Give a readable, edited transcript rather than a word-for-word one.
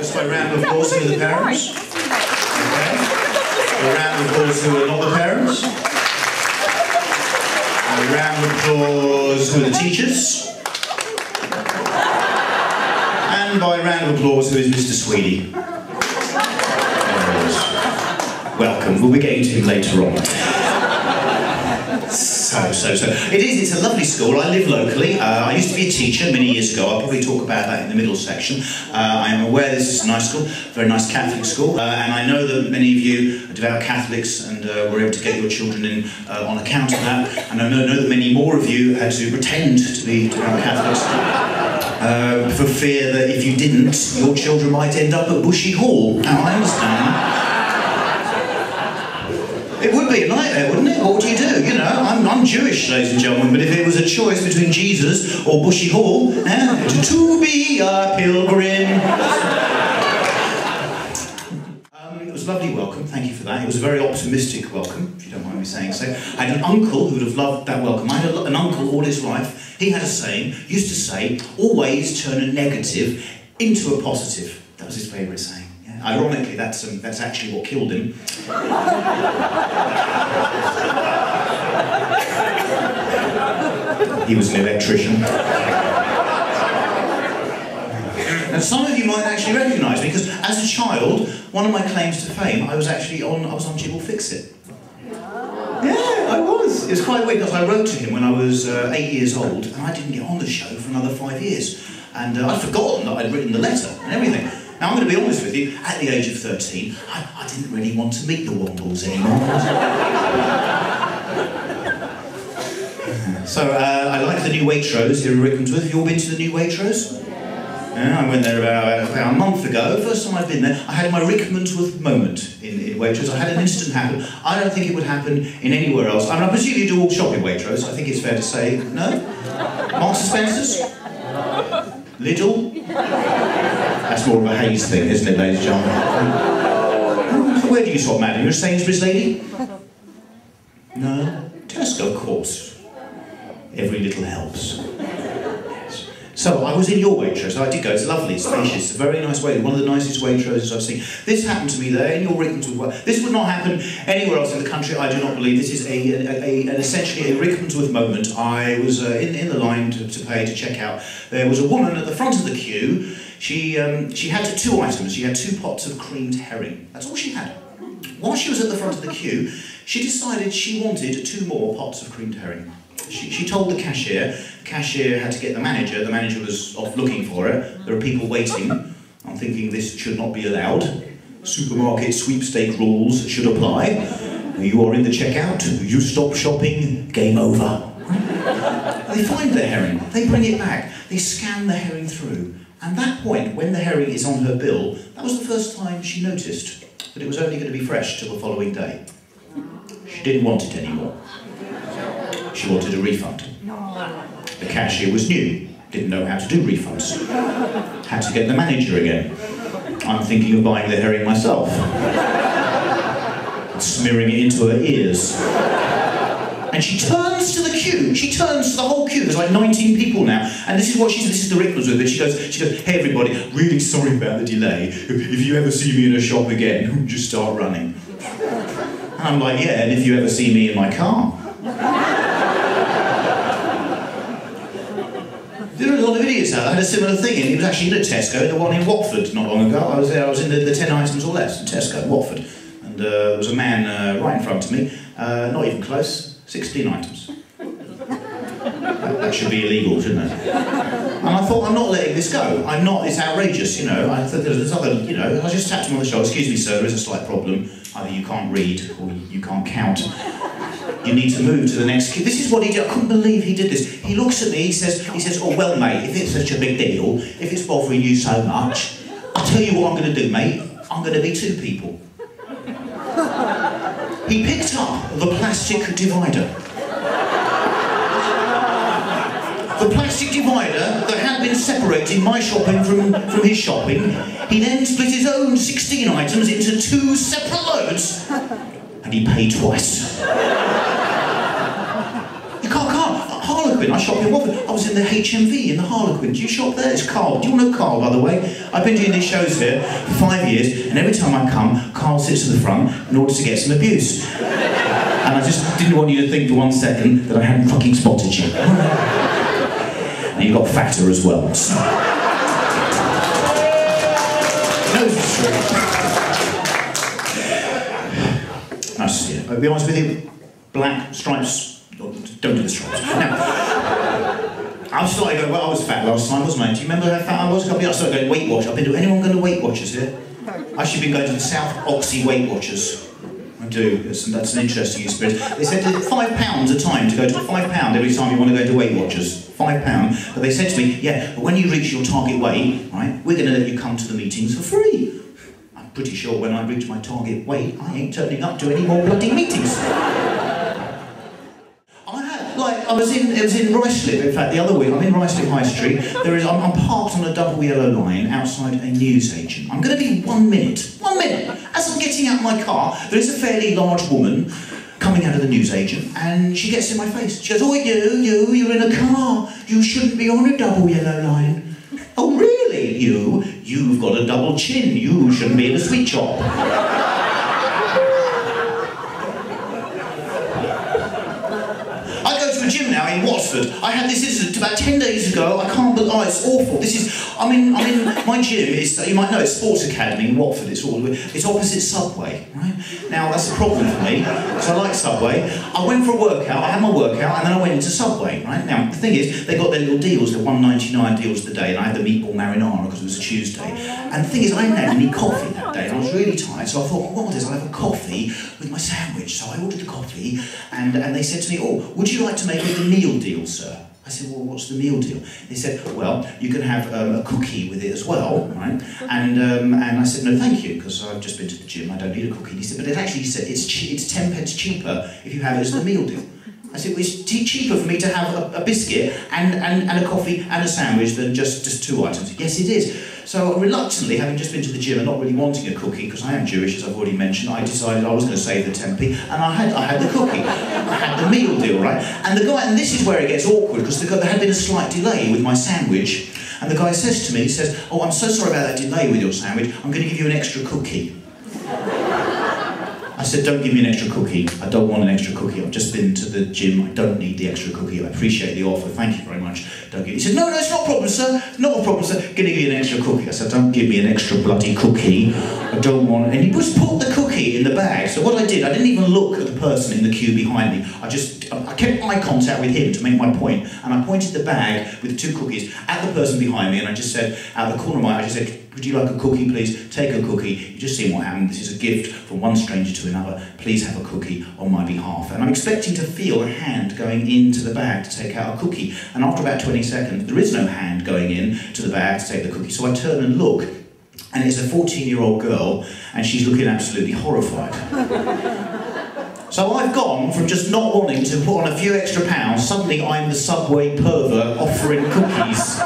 Just by round of applause for the parents. Okay. A round of applause who are not the parents. And a round of applause who are the teachers. And by a round of applause who is Mr. Sweeney. Welcome. We'll be getting to him later on. So. It's a lovely school. I live locally. I used to be a teacher many years ago. I'll probably talk about that in the middle section. I am aware this is a nice school, very nice Catholic school, and I know that many of you are devout Catholics and were able to get your children in on account of that, and I know that many more of you had to pretend to be devout Catholics for fear that if you didn't, your children might end up at Bushy Hall. Now, I understand. It would be a nightmare, wouldn't it? What would you do? You know, I'm Jewish, ladies and gentlemen, but if it was a choice between Jesus or Bushy Hall, to be a pilgrim. It was a lovely welcome, thank you for that. It was a very optimistic welcome, if you don't mind me saying so. I had an uncle who would have loved that welcome. I had an uncle all his life. He had a saying, used to say, always turn a negative into a positive. That was his favourite saying. Ironically, that's actually what killed him. He was an electrician. Now, some of you might actually recognise me, because as a child, one of my claims to fame, I was on Jibble Fix It. Yeah, I was. It was quite weird, because I wrote to him when I was 8 years old, and I didn't get on the show for another 5 years. And I'd forgotten that I'd written the letter and everything. Now, I'm going to be honest with you, at the age of 13, I didn't really want to meet the Wombles anymore. So, I like the new Waitrose here at Rickmansworth. Have you all been to the new Waitrose? Yeah, I went there about a month ago. First time I've been there, I had my Rickmansworth moment in Waitrose. I had an incident happen. I don't think it would happen in anywhere else. I mean, I presume you do all shop in Waitrose. I think it's fair to say, no? Marks and Spencer's? Lidl? That's more of a Hayes thing, isn't it, ladies and gentlemen? So where do you shop, madam? You're a Sainsbury's lady? No? Tesco, of course. Every little helps. Yes. So I was in your Waitrose. I did go. It's lovely, spacious. It's a very nice Waitrose. One of the nicest Waitroses I've seen. This happened to me there in your Rickmansworth. This would not happen anywhere else in the country, I do not believe. This is essentially a Rickmansworth moment. I was in the line to pay, to check out. There was a woman at the front of the queue. She had two items. She had 2 pots of creamed herring. That's all she had. While she was at the front of the queue, she decided she wanted 2 more pots of creamed herring. She told the cashier had to get the manager was off looking for her, there are people waiting. I'm thinking this should not be allowed. Supermarket sweepstake rules should apply. You are in the checkout, you stop shopping, game over. They find the herring, they bring it back, they scan the herring through. And at that point, when the herring is on her bill, that was the first time she noticed that it was only going to be fresh till the following day. She didn't want it anymore. She wanted a refund. The cashier was new, didn't know how to do refunds. Had to get the manager again. I'm thinking of buying the herring myself. Smearing it into her ears. And she turns to the queue. She turns to the whole queue. There's like 19 people now. And this is what this is the Rickmansworth bit. She goes, hey everybody, really sorry about the delay. If you ever see me in a shop again, just start running. And I'm like, yeah, and if you ever see me in my car. There are a lot of idiots out there. I had a similar thing. It was actually in a Tesco, the one in Watford not long ago. I was there, I was in the 10 items or less in Tesco, Watford. And there was a man right in front of me, not even close, 16 items. That should be illegal, shouldn't it? And I thought, I'm not letting this go. I'm not, it's outrageous, you know. I thought there's other, you know, I just tapped him on the shoulder, excuse me sir, there is a slight problem. Either you can't read or you can't count. You need to move to the next queue. This is what he did. I couldn't believe he did this. He looks at me, he says, oh well mate, if it's such a big deal, if it's bothering you so much, I'll tell you what I'm going to do, mate. I'm going to be 2 people. He picked up the plastic divider. The plastic divider that had been separating my shopping from his shopping. He then split his own 16 items into 2 separate loads, and he paid twice. You can't. Harlequin. I shop in Watford. I was in the HMV in the Harlequin. Do you shop there? It's Carl. Do you know Carl, by the way? I've been doing these shows here for 5 years, and every time I come, Carl sits at the front in order to get some abuse. And I just didn't want you to think for 1 second that I hadn't fucking spotted you. And you got fatter as well. So. No, it's true. Nice to see you. I'll be honest with you, black stripes, don't do the stripes. Now, I started going, well, I was fat last time, wasn't I? Do you remember how fat I was? I started going Weight Watch. Anyone going to Weight Watchers here? I've actually been going to the South Oxy Weight Watchers. I do, that's an interesting experience. They said £5 a time to go to £5 every time you want to go to Weight Watchers. £5. But they said to me, yeah, but when you reach your target weight, right, we're going to let you come to the meetings for free. I'm pretty sure when I reach my target weight, I ain't turning up to any more bloody meetings. It was in Ruislip, in fact, the other week. I'm in Ruislip High Street. I'm parked on a double yellow line outside a newsagent. I'm going to be 1 minute. 1 minute. As I'm getting out of my car, there is a fairly large woman coming out of the newsagent, and she gets in my face. She goes, "Oh, you're in a car. You shouldn't be on a double yellow line." "Oh, really? You've got a double chin. You shouldn't be in a sweet shop." Gym now in Watford. I had this incident about 10 days ago. I can't believe, it's awful. I'm in my gym. You might know it's Sports Academy in Watford. It's opposite Subway, right? Now that's a problem for me because I like Subway. I went for a workout. I had my workout and then I went into Subway, right? Now the thing is, they got their little deals, the $1.99 deals of the day, and I had the meatball marinara because it was a Tuesday. And the thing is, I hadn't had any coffee that day, and I was really tired. So I thought, what was this? I'll have a coffee with my sandwich. So I ordered a coffee, and they said to me, "Oh, would you like to make the meal deal, sir?" I said, "Well, what's the meal deal?" They said, "Well, you can have a cookie with it as well, right?" And I said, "No, thank you, because I've just been to the gym. I don't need a cookie." And he said, "But it actually said it's 10 pence cheaper if you have it as the meal deal." I said, "Well, it's cheaper for me to have a biscuit and a coffee and a sandwich than just 2 items." "Yes, it is." So reluctantly, having just been to the gym and not really wanting a cookie, because I am Jewish, as I've already mentioned, I decided I was going to save the 10p, and I had the cookie. I had the meal deal, right? And the guy, and this is where it gets awkward, because there had been a slight delay with my sandwich, and the guy says to me, he says, "Oh, I'm so sorry about that delay with your sandwich, I'm going to give you an extra cookie." I said, "Don't give me an extra cookie. I don't want an extra cookie. I've just been to the gym. I don't need the extra cookie. I appreciate the offer. Thank you very much. Don't give." He said, "No, it's not a problem, sir. Not a problem, sir. Going to give you an extra cookie." I said, "Don't give me an extra bloody cookie. I don't want it." And he just put the cookie in the bag. So what I did, I didn't even look at the person in the queue behind me. I kept eye contact with him to make my point, and I pointed the bag with 2 cookies at the person behind me, and I just said, out of the corner of my eye, I just said, "Would you like a cookie, please? Take a cookie. You've just seen what happened. This is a gift from one stranger to another. Please have a cookie on my behalf." And I'm expecting to feel a hand going into the bag to take out a cookie. And after about 20 seconds, there is no hand going in to the bag to take the cookie. So I turn and look, and it's a 14-year-old girl, and she's looking absolutely horrified. So I've gone from just not wanting to put on a few extra pounds, suddenly I'm the Subway pervert offering cookies.